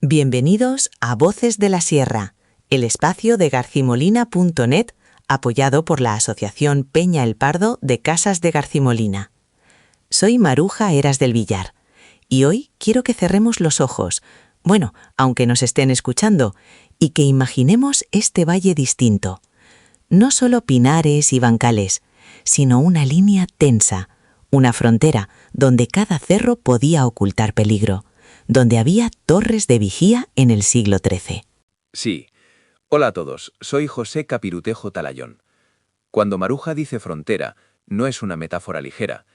Bienvenidos a Voces de la Sierra, el espacio de garcimolina.net, apoyado por la Asociación Peña el Pardo de Casas de Garcimolina. Soy Maruja Heras del Villar, y hoy quiero que cerremos los ojos, bueno, aunque nos estén escuchando, y que imaginemos este valle distinto. No solo pinares y bancales, sino una línea tensa, una frontera donde cada cerro podía ocultar peligro, donde había torres de vigía en el siglo XIII. Sí. Hola a todos, soy José Capirutejo Talayón. Cuando Maruja dice frontera, no es una metáfora ligera.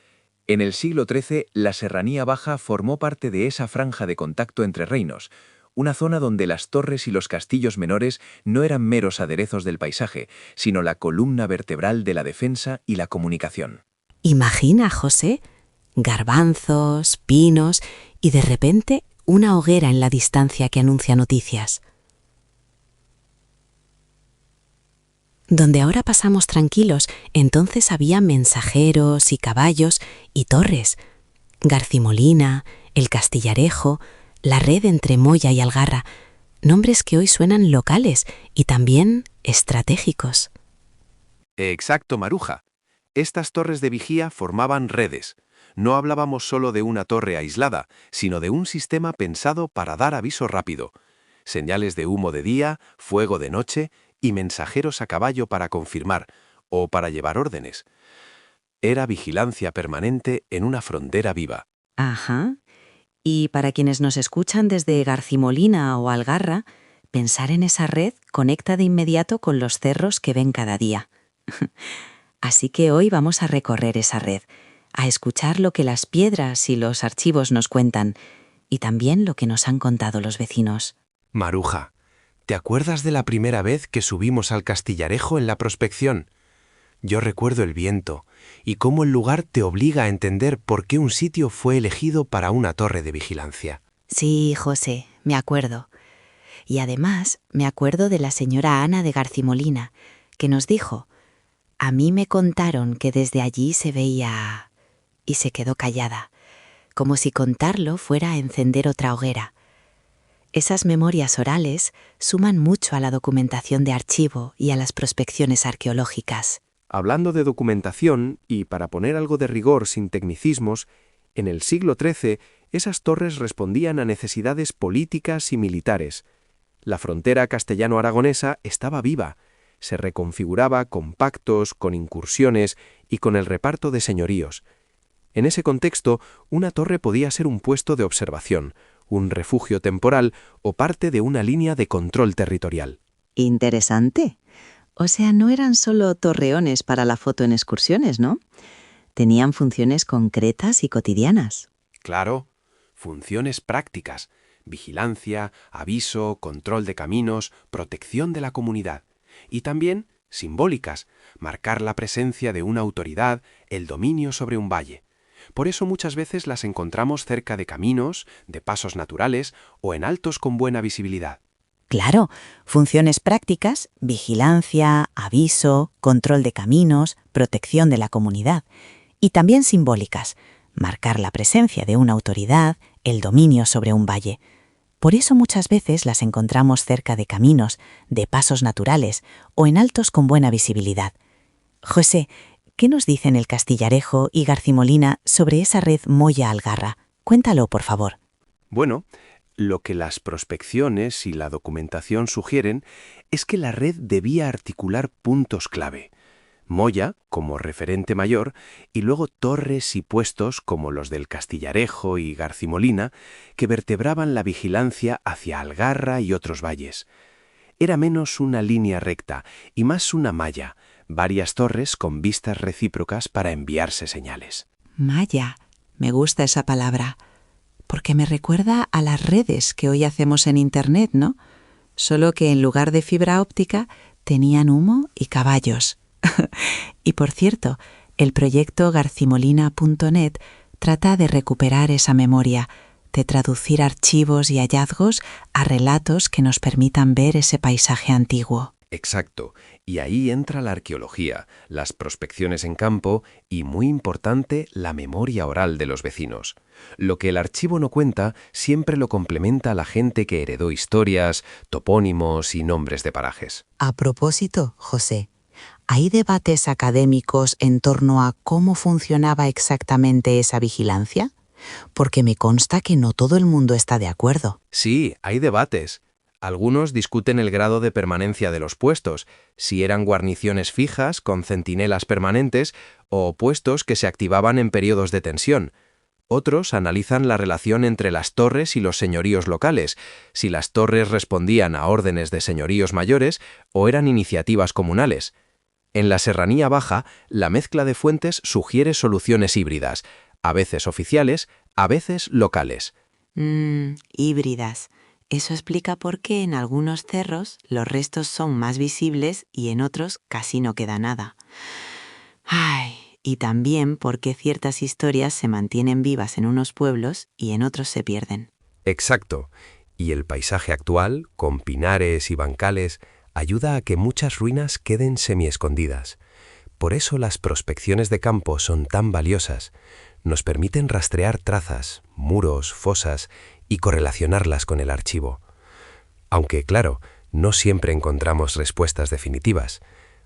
En el siglo XIII, la Serranía Baja formó parte de esa franja de contacto entre reinos, una zona donde las torres y los castillos menores no eran meros aderezos del paisaje, sino la columna vertebral de la defensa y la comunicación. Imagina, José, garbanzos, pinos y de repente una hoguera en la distancia que anuncia noticias. Donde ahora pasamos tranquilos, entonces había mensajeros y caballos y torres. Garcimolina, el Castillarejo, la red entre Moya y Algarra, nombres que hoy suenan locales y también estratégicos. Exacto, Maruja. Estas torres de vigía formaban redes. No hablábamos solo de una torre aislada, sino de un sistema pensado para dar aviso rápido. Señales de humo de día, fuego de noche y mensajeros a caballo para confirmar o para llevar órdenes. Era vigilancia permanente en una frontera viva. Ajá. Y para quienes nos escuchan desde Garcimolina o Algarra, pensar en esa red conecta de inmediato con los cerros que ven cada día. Así que hoy vamos a recorrer esa red, a escuchar lo que las piedras y los archivos nos cuentan, y también lo que nos han contado los vecinos. Maruja, ¿te acuerdas de la primera vez que subimos al Castillarejo en la prospección? Yo recuerdo el viento y cómo el lugar te obliga a entender por qué un sitio fue elegido para una torre de vigilancia. Sí, José, me acuerdo. Y además me acuerdo de la señora Ana de Garcimolina, que nos dijo: «A mí me contaron que desde allí se veía...» Y se quedó callada, como si contarlo fuera a encender otra hoguera. Esas memorias orales suman mucho a la documentación de archivo y a las prospecciones arqueológicas. Hablando de documentación, y para poner algo de rigor sin tecnicismos, en el siglo XIII esas torres respondían a necesidades políticas y militares. La frontera castellano-aragonesa estaba viva, se reconfiguraba con pactos, con incursiones y con el reparto de señoríos. En ese contexto, una torre podía ser un puesto de observación, un refugio temporal o parte de una línea de control territorial. Interesante. O sea, no eran solo torreones para la foto en excursiones, ¿no? Tenían funciones concretas y cotidianas. Claro, funciones prácticas: vigilancia, aviso, control de caminos, protección de la comunidad. Y también simbólicas: marcar la presencia de una autoridad, el dominio sobre un valle. Por eso muchas veces las encontramos cerca de caminos, de pasos naturales o en altos con buena visibilidad. Claro, funciones prácticas, vigilancia, aviso, control de caminos, protección de la comunidad. Y también simbólicas, marcar la presencia de una autoridad, el dominio sobre un valle. Por eso muchas veces las encontramos cerca de caminos, de pasos naturales o en altos con buena visibilidad. José, ¿qué nos dicen el Castillarejo y Garcimolina sobre esa red Moya-Algarra? Cuéntalo, por favor. Bueno, lo que las prospecciones y la documentación sugieren es que la red debía articular puntos clave: Moya como referente mayor y luego torres y puestos como los del Castillarejo y Garcimolina que vertebraban la vigilancia hacia Algarra y otros valles. Era menos una línea recta y más una malla, varias torres con vistas recíprocas para enviarse señales. Malla, me gusta esa palabra, porque me recuerda a las redes que hoy hacemos en Internet, ¿no? Solo que en lugar de fibra óptica tenían humo y caballos. Y por cierto, el proyecto garcimolina.net trata de recuperar esa memoria, de traducir archivos y hallazgos a relatos que nos permitan ver ese paisaje antiguo. Exacto, y ahí entra la arqueología, las prospecciones en campo y, muy importante, la memoria oral de los vecinos. Lo que el archivo no cuenta siempre lo complementa la gente que heredó historias, topónimos y nombres de parajes. A propósito, José, ¿hay debates académicos en torno a cómo funcionaba exactamente esa vigilancia? Porque me consta que no todo el mundo está de acuerdo. Sí, hay debates. Algunos discuten el grado de permanencia de los puestos, si eran guarniciones fijas con centinelas permanentes o puestos que se activaban en periodos de tensión. Otros analizan la relación entre las torres y los señoríos locales, si las torres respondían a órdenes de señoríos mayores o eran iniciativas comunales. En la Serranía Baja, la mezcla de fuentes sugiere soluciones híbridas, a veces oficiales, a veces locales. Híbridas. Eso explica por qué en algunos cerros los restos son más visibles y en otros casi no queda nada. Ay, y también por qué ciertas historias se mantienen vivas en unos pueblos y en otros se pierden. Exacto. Y el paisaje actual, con pinares y bancales, ayuda a que muchas ruinas queden semiescondidas. Por eso las prospecciones de campo son tan valiosas. Nos permiten rastrear trazas, muros, fosas y correlacionarlas con el archivo. Aunque, claro, no siempre encontramos respuestas definitivas.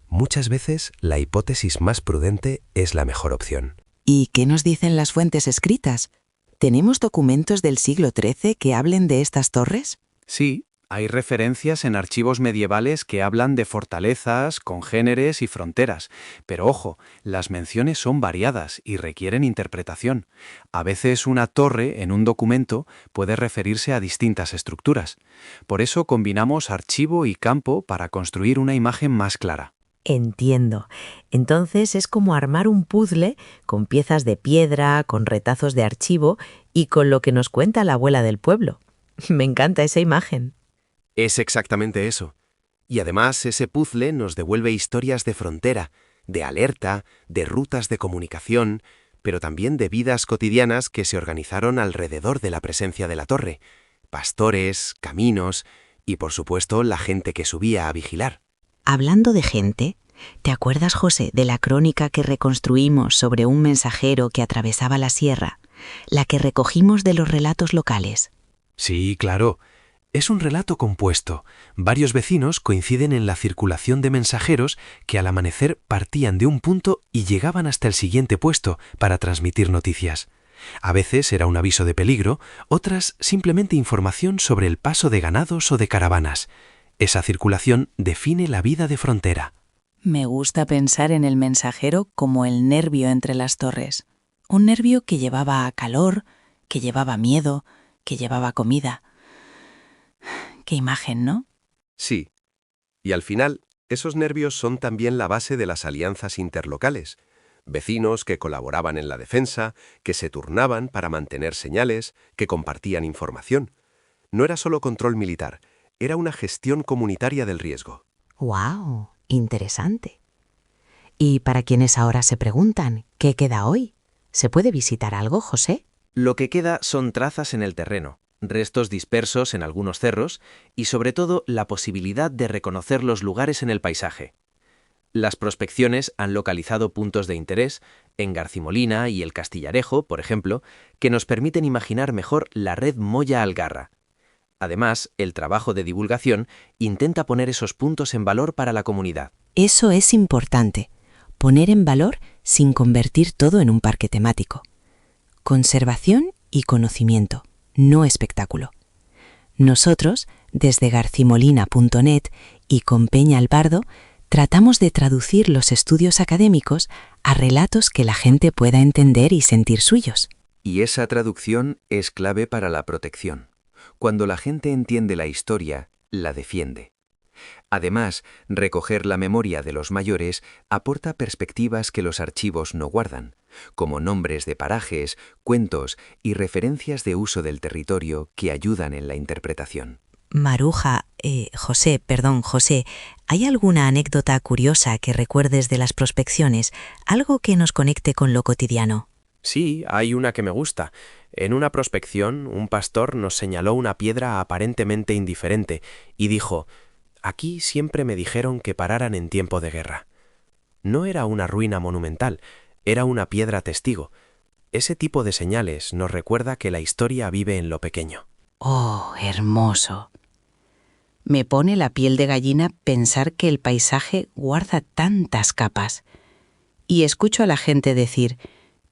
Muchas veces la hipótesis más prudente es la mejor opción. ¿Y qué nos dicen las fuentes escritas? ¿Tenemos documentos del siglo XIII que hablen de estas torres? Sí, hay referencias en archivos medievales que hablan de fortalezas, congéneres y fronteras, pero ojo, las menciones son variadas y requieren interpretación. A veces una torre en un documento puede referirse a distintas estructuras. Por eso combinamos archivo y campo para construir una imagen más clara. Entiendo. Entonces es como armar un puzzle con piezas de piedra, con retazos de archivo y con lo que nos cuenta la abuela del pueblo. Me encanta esa imagen. Es exactamente eso. Y además ese puzzle nos devuelve historias de frontera, de alerta, de rutas de comunicación, pero también de vidas cotidianas que se organizaron alrededor de la presencia de la torre. Pastores, caminos y, por supuesto, la gente que subía a vigilar. Hablando de gente, ¿te acuerdas, José, de la crónica que reconstruimos sobre un mensajero que atravesaba la sierra, la que recogimos de los relatos locales? Sí, claro. Es un relato compuesto. Varios vecinos coinciden en la circulación de mensajeros que al amanecer partían de un punto y llegaban hasta el siguiente puesto para transmitir noticias. A veces era un aviso de peligro, otras simplemente información sobre el paso de ganados o de caravanas. Esa circulación define la vida de frontera. Me gusta pensar en el mensajero como el nervio entre las torres. Un nervio que llevaba calor, que llevaba miedo, que llevaba comida. Qué imagen, ¿no? Sí. Y al final, esos nervios son también la base de las alianzas interlocales. Vecinos que colaboraban en la defensa, que se turnaban para mantener señales, que compartían información. No era solo control militar, era una gestión comunitaria del riesgo. ¡Guau! Interesante. Y para quienes ahora se preguntan, ¿qué queda hoy? ¿Se puede visitar algo, José? Lo que queda son trazas en el terreno, restos dispersos en algunos cerros y, sobre todo, la posibilidad de reconocer los lugares en el paisaje. Las prospecciones han localizado puntos de interés en Garcimolina y el Castillarejo, por ejemplo, que nos permiten imaginar mejor la red Moya-Algarra. Además, el trabajo de divulgación intenta poner esos puntos en valor para la comunidad. Eso es importante, poner en valor sin convertir todo en un parque temático. Conservación y conocimiento, no espectáculo. Nosotros, desde garcimolina.net y con Peña el Pardo, tratamos de traducir los estudios académicos a relatos que la gente pueda entender y sentir suyos. Y esa traducción es clave para la protección. Cuando la gente entiende la historia, la defiende. Además, recoger la memoria de los mayores aporta perspectivas que los archivos no guardan, como nombres de parajes, cuentos y referencias de uso del territorio que ayudan en la interpretación. José, ¿hay alguna anécdota curiosa que recuerdes de las prospecciones? Algo que nos conecte con lo cotidiano. Sí, hay una que me gusta. En una prospección, un pastor nos señaló una piedra aparentemente indiferente y dijo: Aquí siempre me dijeron que pararan en tiempo de guerra. No era una ruina monumental, era una piedra testigo. Ese tipo de señales nos recuerda que la historia vive en lo pequeño. ¡Oh, hermoso! Me pone la piel de gallina pensar que el paisaje guarda tantas capas. Y escucho a la gente decir,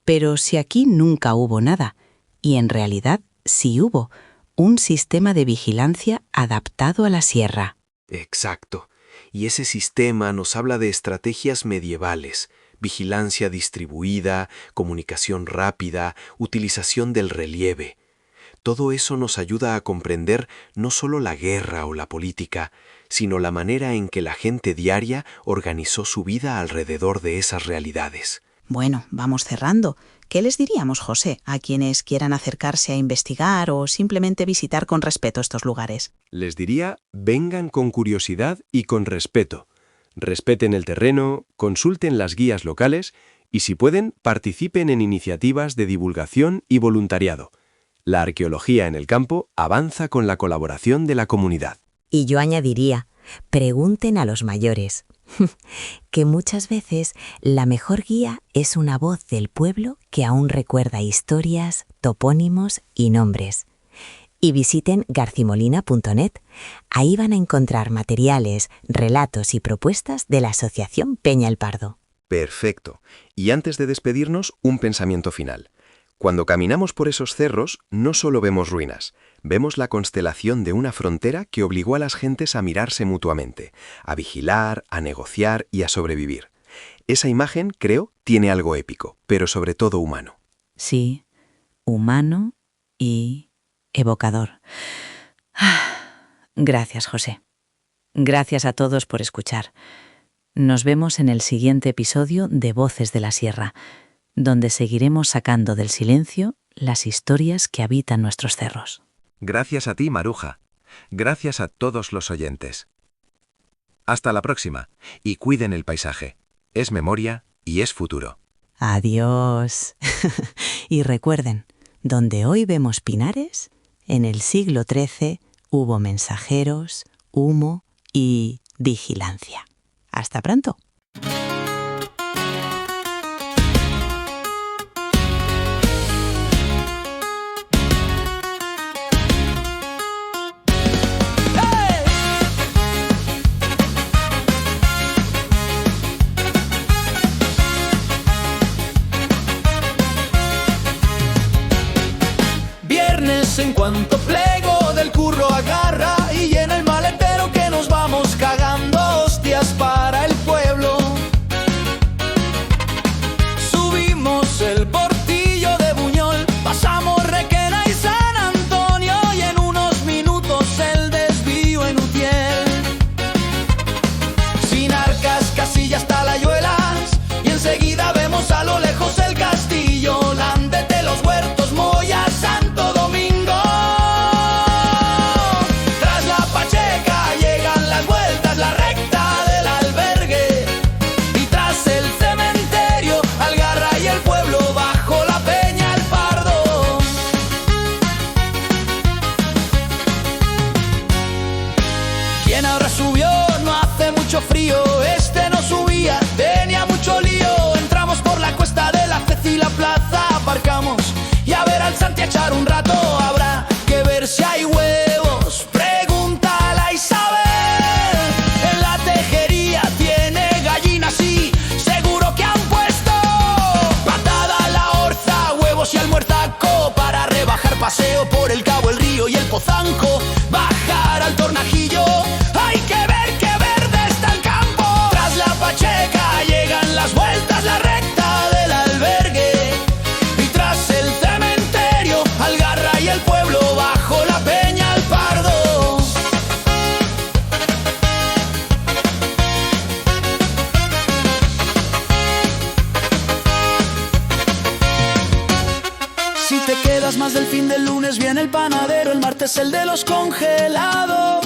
pero si aquí nunca hubo nada, y en realidad sí hubo, un sistema de vigilancia adaptado a la sierra. Exacto. Y ese sistema nos habla de estrategias medievales, vigilancia distribuida, comunicación rápida, utilización del relieve. Todo eso nos ayuda a comprender no solo la guerra o la política, sino la manera en que la gente diaria organizó su vida alrededor de esas realidades. Bueno, vamos cerrando. ¿Qué les diríamos, José, a quienes quieran acercarse a investigar o simplemente visitar con respeto estos lugares? Les diría, vengan con curiosidad y con respeto. Respeten el terreno, consulten las guías locales y, si pueden, participen en iniciativas de divulgación y voluntariado. La arqueología en el campo avanza con la colaboración de la comunidad. Y yo añadiría, pregunten a los mayores, que muchas veces la mejor guía es una voz del pueblo que aún recuerda historias, topónimos y nombres. Y visiten garcimolina.net. Ahí van a encontrar materiales, relatos y propuestas de la Asociación Peña el Pardo. Perfecto. Y antes de despedirnos, un pensamiento final. Cuando caminamos por esos cerros, no solo vemos ruinas, vemos la constelación de una frontera que obligó a las gentes a mirarse mutuamente, a vigilar, a negociar y a sobrevivir. Esa imagen, creo, tiene algo épico, pero sobre todo humano. Sí, humano y evocador. Gracias, José. Gracias a todos por escuchar. Nos vemos en el siguiente episodio de Voces de la Sierra, donde seguiremos sacando del silencio las historias que habitan nuestros cerros. Gracias a ti, Maruja. Gracias a todos los oyentes. Hasta la próxima, y cuiden el paisaje. Es memoria y es futuro. Adiós. Y recuerden, donde hoy vemos pinares, en el siglo XIII hubo mensajeros, humo y vigilancia. Hasta pronto. En cuanto plego del curro agarra y llena el maletero que nos vamos cagando hostias para el pueblo. Subimos el portillo de Buñol, pasamos Requena y San Antonio y en unos minutos el desvío en Utiel. Sin Arcas, Casillas, Talayuelas y enseguida vemos a lo lejos el castillo, Landete, Los Huertos, Moya, Santo Domingo. Frío, este no subía, tenía mucho lío. Entramos por la cuesta de la Cez y la plaza, aparcamos y a ver al Santi a echar un rato. Habrá que ver si hay huevos, pregúntale a Isabel. En la tejería tiene gallinas y seguro que han puesto patada a la orza, huevos y almuerzaco para rebajar paseo por el Cabo, el Río y el Pozanco. Bajar al Tornajillo, hay que ver Pacheca, llegan las vueltas, la recta del albergue y tras el cementerio, Algarra y el pueblo bajo la Peña el Pardo. Si te quedas más del fin del lunes viene el panadero, el martes el de los congelados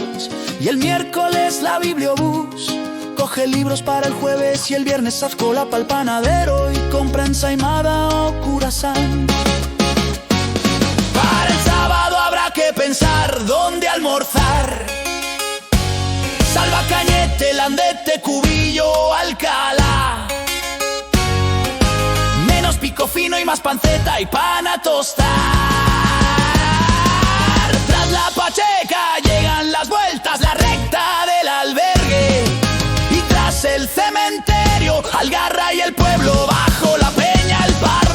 y el miércoles la bibliobús. Coge libros para el jueves y el viernes haz cola pa'l panadero y compra ensaimada o curasán. Para el sábado habrá que pensar dónde almorzar. Salva Landete, Landete, Cubillo, Alcalá. Menos pico fino y más panceta y pan a tostar. Tras la Pacheca llegan las vueltas, la recta del albergue. Y tras el cementerio, Algarra y el pueblo bajo la Peña el Pardo.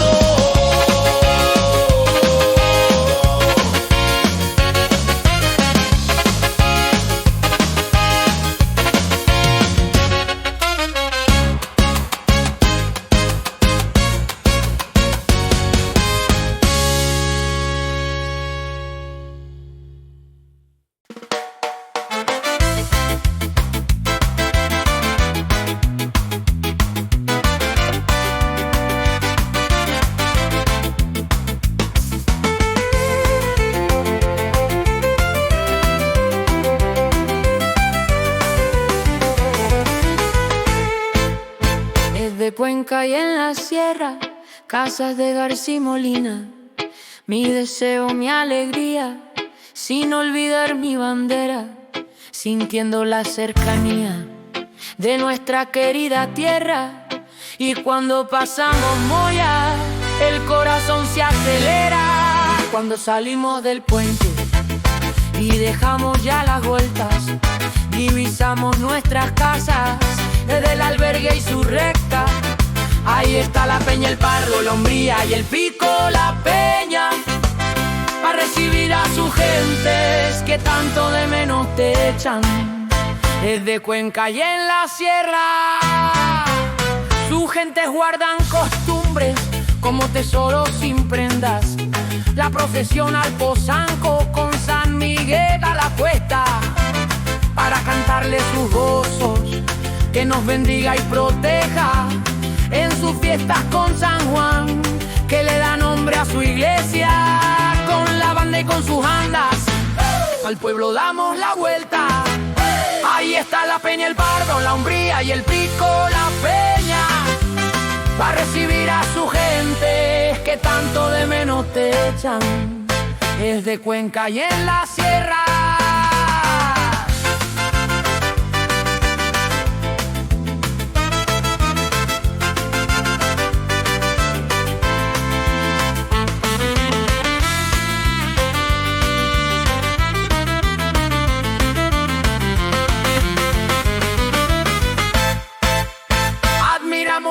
De Cuenca y en la sierra, Casas de García-Molina, mi deseo, mi alegría, sin olvidar mi bandera, sintiendo la cercanía de nuestra querida tierra. Y cuando pasamos Moya, el corazón se acelera. Cuando salimos del puente y dejamos ya las vueltas, divisamos nuestras casas desde el albergue y su recta. Ahí está la Peña el Pardo, la Umbría y el Pico la Peña, para recibir a sus gentes que tanto de menos te echan. Desde Cuenca y en la sierra, sus gentes guardan costumbres como tesoros sin prendas. La procesión al Posanco con San Miguel a la cuesta, para cantarle sus gozos, que nos bendiga y proteja en sus fiestas con San Juan, que le da nombre a su iglesia. Con la banda y con sus andas, al pueblo damos la vuelta. Ahí está la Peña el Pardo, la Umbría y el Pico la Peña, para recibir a su gente que tanto de menos te echan. Es de Cuenca y en la sierra.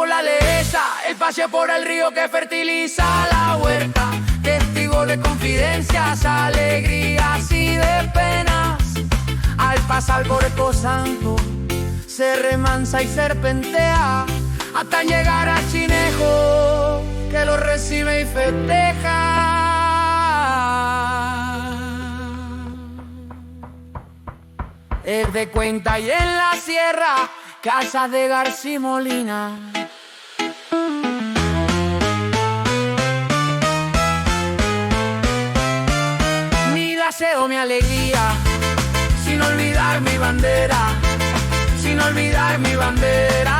La dehesa, el paseo por el río que fertiliza la huerta, testigo de confidencias, alegrías y de penas. Al pasar por el Posanco se remansa y serpentea, hasta llegar a Chinejo, que lo recibe y festeja. Es de Cuenca y en la sierra, Casas de García-Molina. Mi deseo, mi alegría, sin olvidar mi bandera, sin olvidar mi bandera.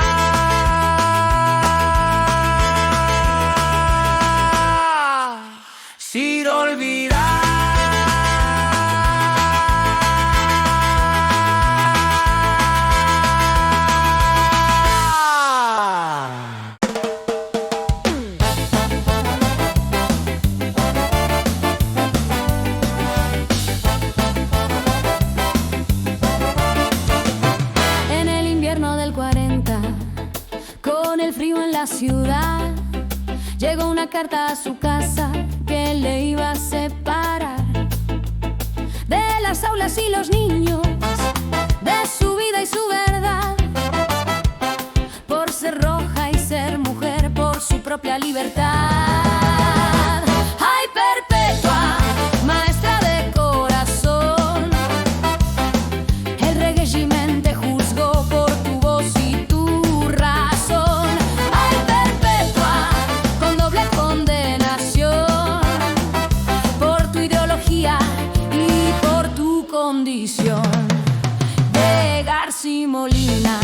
Sin olvidar. Ciudad, llegó una carta a su casa que le iba a separar de las aulas y los niños, de su vida y su verdad, por ser roja y ser mujer, por su propia libertad. ¡Ay, Perpetua, maestra de corazón! El régimen te juzgó por tu voz y tu razón. De García-Molina.